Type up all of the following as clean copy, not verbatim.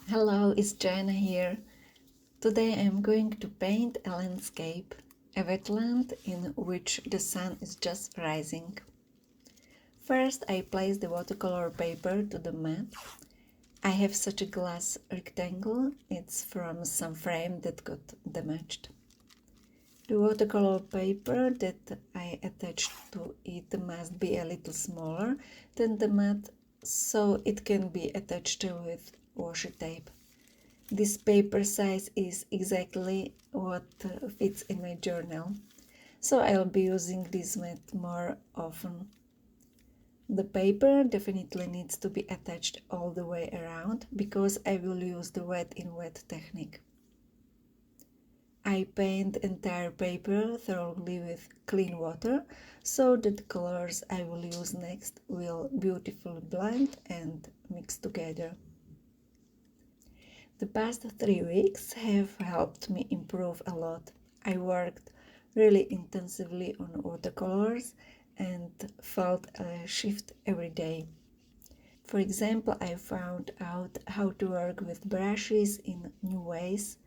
Hello, it's Joanna here. Today I'm going to paint a landscape, a wetland in which the sun is just rising. First, I place the watercolor paper to the mat. I have such a glass rectangle, it's from some frame that got damaged. The watercolor paper that I attached to it must be a little smaller than the mat, so it can be attached with washi tape. This paper size is exactly what fits in my journal, so I'll be using this mat more often. The paper definitely needs to be attached all the way around because I will use the wet in wet technique. I paint entire paper thoroughly with clean water so that the colors I will use next will beautifully blend and mix together. The past 3 weeks have helped me improve a lot. I worked really intensively on watercolors and felt a shift every day. For example, I found out how to work with brushes in new ways,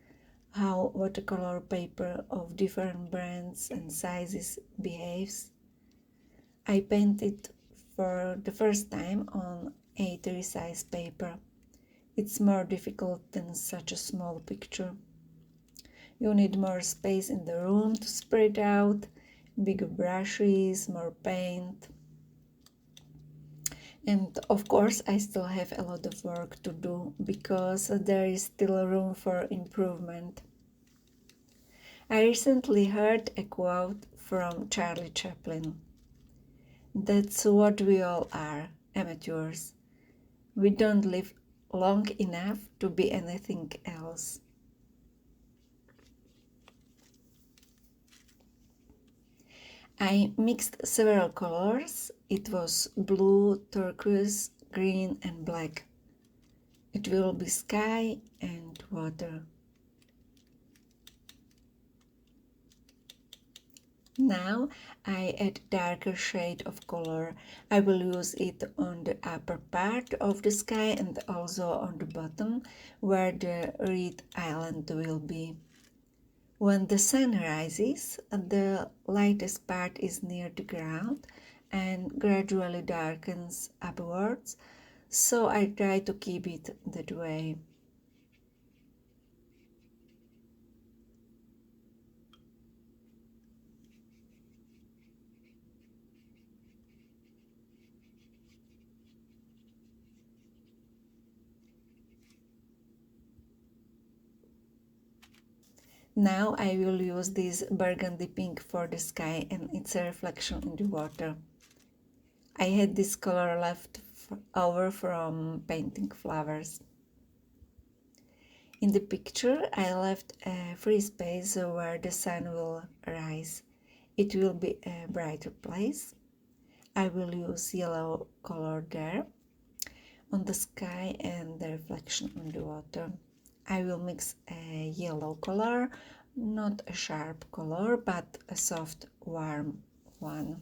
how watercolor paper of different brands and sizes behaves. I painted for the first time on A3 size paper. It's more difficult than such a small picture. You need more space in the room to spread out, bigger brushes, more paint. And of course, I still have a lot of work to do because there is still room for improvement. I recently heard a quote from Charlie Chaplin. That's what we all are, amateurs. We don't live long enough to be anything else. I mixed several colors. It was blue, turquoise, green and black. It will be sky and water. Now I add darker shade of color. I will use it on the upper part of the sky and also on the bottom where the red island will be. When the sun rises, the lightest part is near the ground and gradually darkens upwards, so I try to keep it that way. Now I will use this burgundy pink for the sky and its reflection in the water. I had this color left over from painting flowers. In the picture I left a free space where the sun will rise. It will be a brighter place. I will use yellow color there on the sky and the reflection on the water. I will mix a yellow color, not a sharp color, but a soft, warm one.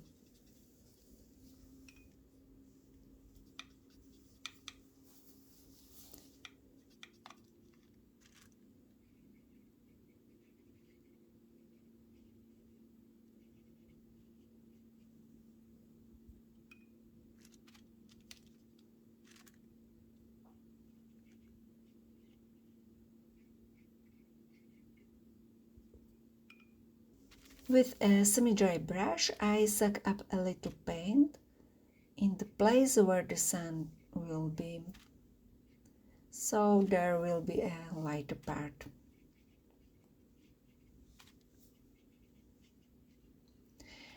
With a semi-dry brush, I suck up a little paint in the place where the sun will be, so there will be a lighter part.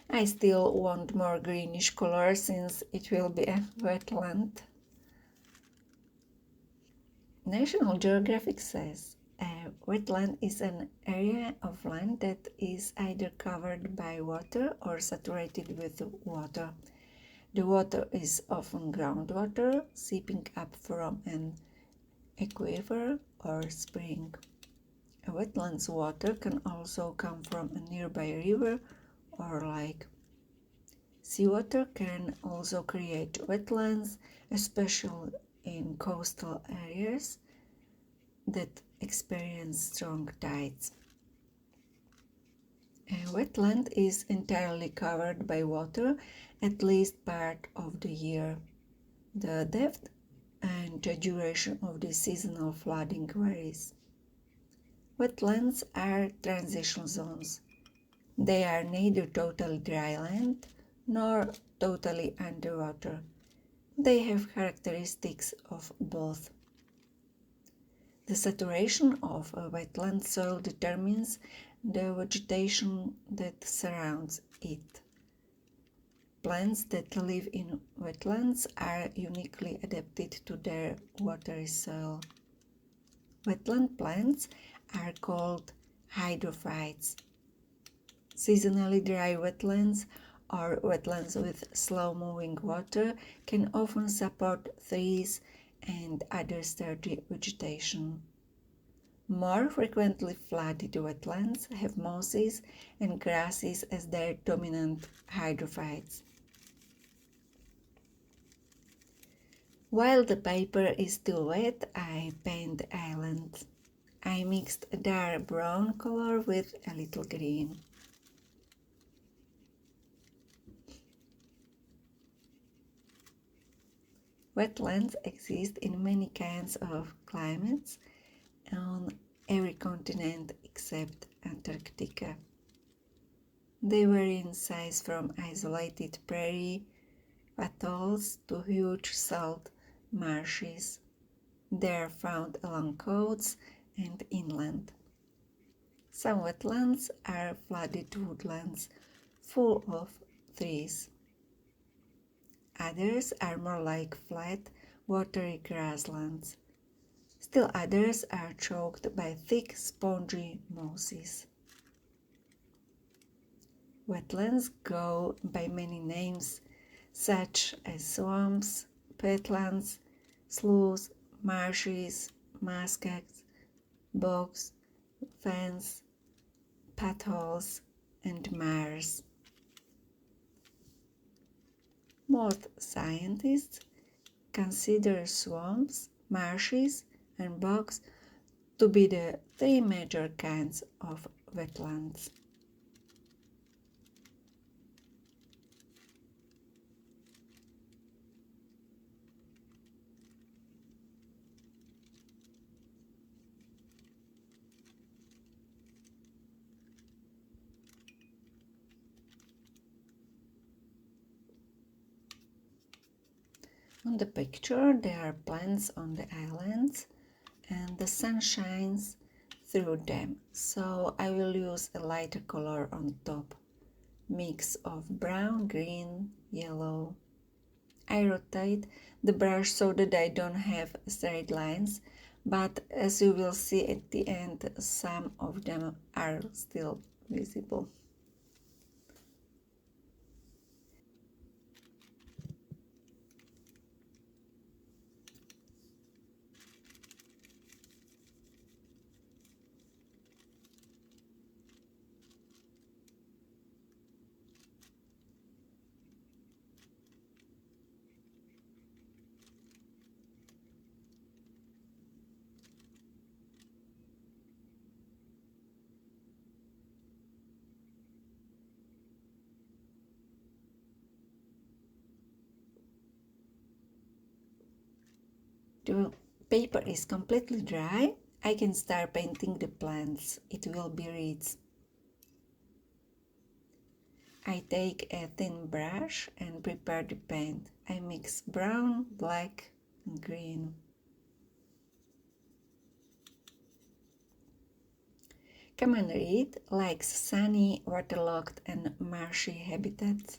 I still want more greenish color since it will be a wetland. National Geographic says a wetland is an area of land that is either covered by water or saturated with water. The water is often groundwater seeping up from an aquifer or spring. A wetland's water can also come from a nearby river or lake. Seawater can also create wetlands, especially in coastal areas. that experience strong tides. A wetland is entirely covered by water at least part of the year. The depth and the duration of the seasonal flooding varies. Wetlands are transition zones. They are neither totally dry land nor totally underwater. They have characteristics of both. The saturation of a wetland soil determines the vegetation that surrounds it. Plants that live in wetlands are uniquely adapted to their watery soil. Wetland plants are called hydrophytes. Seasonally dry wetlands or wetlands with slow-moving water can often support trees and other sturdy vegetation. More frequently flooded wetlands have mosses and grasses as their dominant hydrophytes. While the paper is still wet, I paint the island. I mixed a dark brown color with a little green. Wetlands exist in many kinds of climates on every continent except Antarctica. They vary in size from isolated prairie atolls to huge salt marshes. They are found along coasts and inland. Some wetlands are flooded woodlands full of trees. Others are more like flat, watery grasslands. Still others are choked by thick, spongy mosses. Wetlands go by many names, such as swamps, peatlands, sloughs, marshes, muskets, bogs, fens, potholes, and mares. Most scientists consider swamps, marshes, and bogs to be the three major kinds of wetlands. On the picture there are plants on the islands and the sun shines through them, so I will use a lighter color on top, mix of brown, green, yellow. I rotate the brush so that I don't have straight lines, but as you will see at the end, some of them are still visible. The paper is completely dry. I can start painting the plants. It will be reeds. I take a thin brush and prepare the paint. I mix brown, black, and green. Common reed likes sunny, waterlogged, and marshy habitats,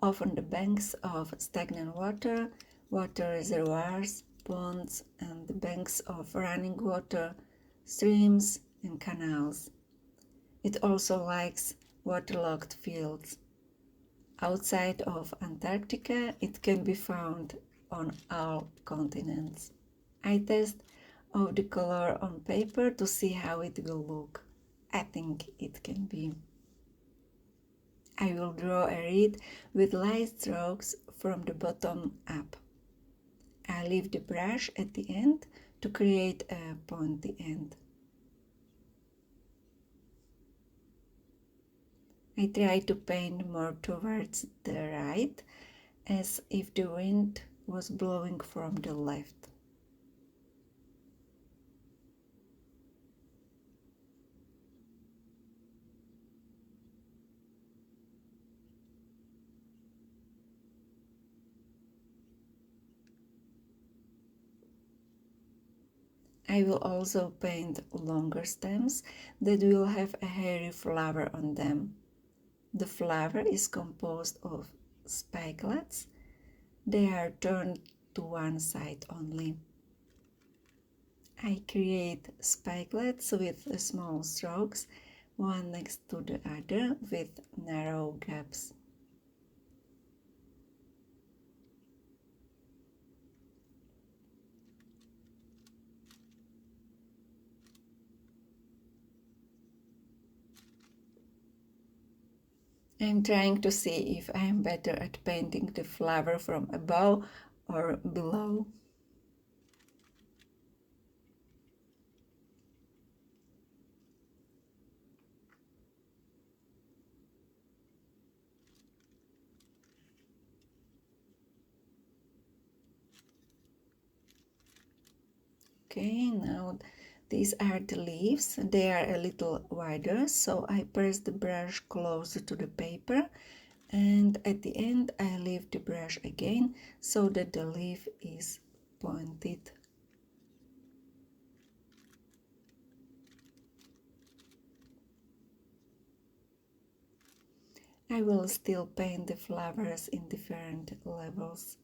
often the banks of stagnant water, water reservoirs, ponds, and the banks of running water, streams, and canals. It also likes waterlogged fields. Outside of Antarctica, it can be found on all continents. I test of the color on paper to see how it will look. I think it can be. I will draw a reed with light strokes from the bottom up. I leave the brush at the end to create a pointy end. I try to paint more towards the right, as if the wind was blowing from the left. I will also paint longer stems that will have a hairy flower on them. The flower is composed of spikelets. They are turned to one side only. I create spikelets with small strokes, one next to the other with narrow gaps. I'm trying to see if I am better at painting the flower from above or below. Okay, now these are the leaves. They are a little wider, so I press the brush closer to the paper, and at the end I lift the brush again so that the leaf is pointed. I will still paint the flowers in different levels.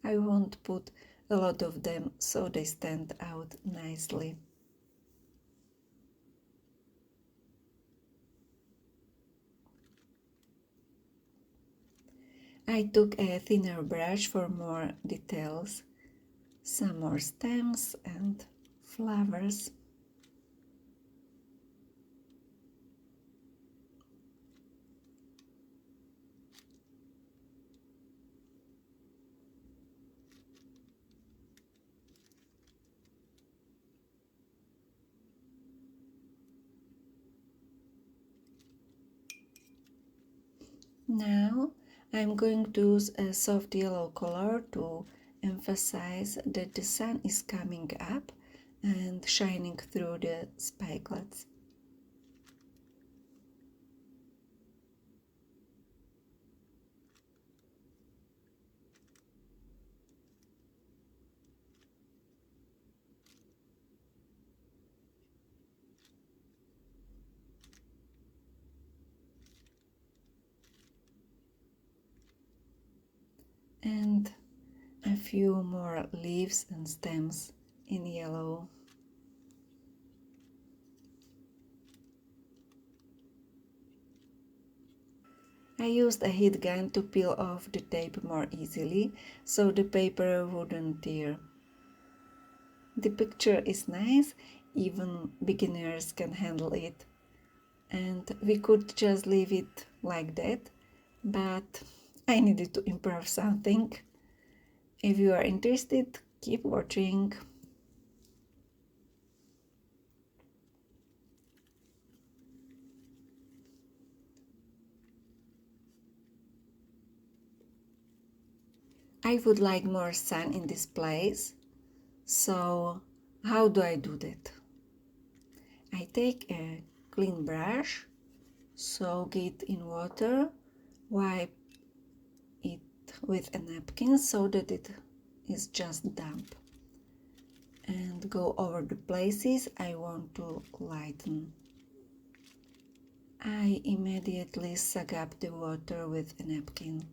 I won't put a lot of them so they stand out nicely. I took a thinner brush for more details, some more stems and flowers. Now I'm going to use a soft yellow color to emphasize that the sun is coming up and shining through the spikelets. And a few more leaves and stems in yellow. I used a heat gun to peel off the tape more easily so the paper wouldn't tear. The picture is nice, even beginners can handle it. And we could just leave it like that, but I needed to improve something. If you are interested, keep watching. I would like more sun in this place, so how do I do that? I take a clean brush, soak it in water, wipe it with a napkin so that it is just damp, and go over the places I want to lighten. I immediately suck up the water with a napkin.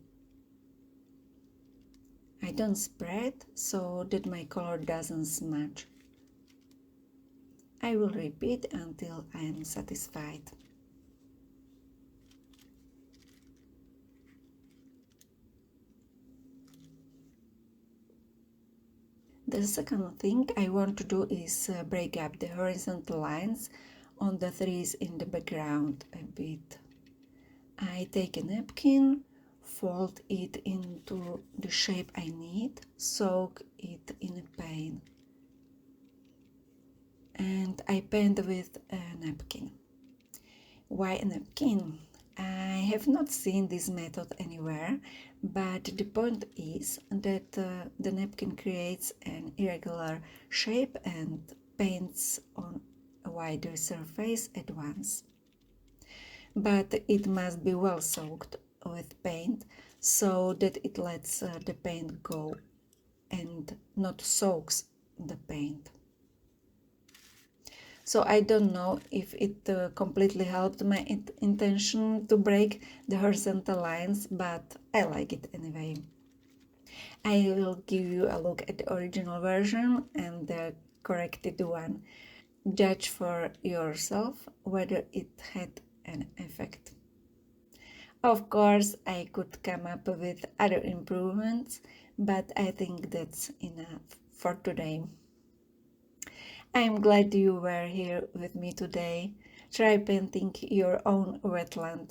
I don't spread so that my color doesn't smudge. I will repeat until I am satisfied. The second thing I want to do is break up the horizontal lines on the trees in the background a bit. I take a napkin, fold it into the shape I need, soak it in a pan. and I paint with a napkin. Why a napkin? I have not seen this method anywhere, but the point is that the napkin creates an irregular shape and paints on a wider surface at once. But it must be well soaked with paint so that it lets the paint go and not soaks the paint. So I don't know if it completely helped my intention to break the horizontal lines, but I like it anyway. I will give you a look at the original version and the corrected one. Judge for yourself whether it had an effect. Of course, I could come up with other improvements, but I think that's enough for today. I am glad you were here with me today. Try painting your own wetland.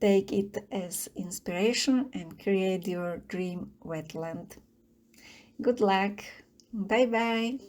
Take it as inspiration and create your dream wetland. Good luck. Bye bye.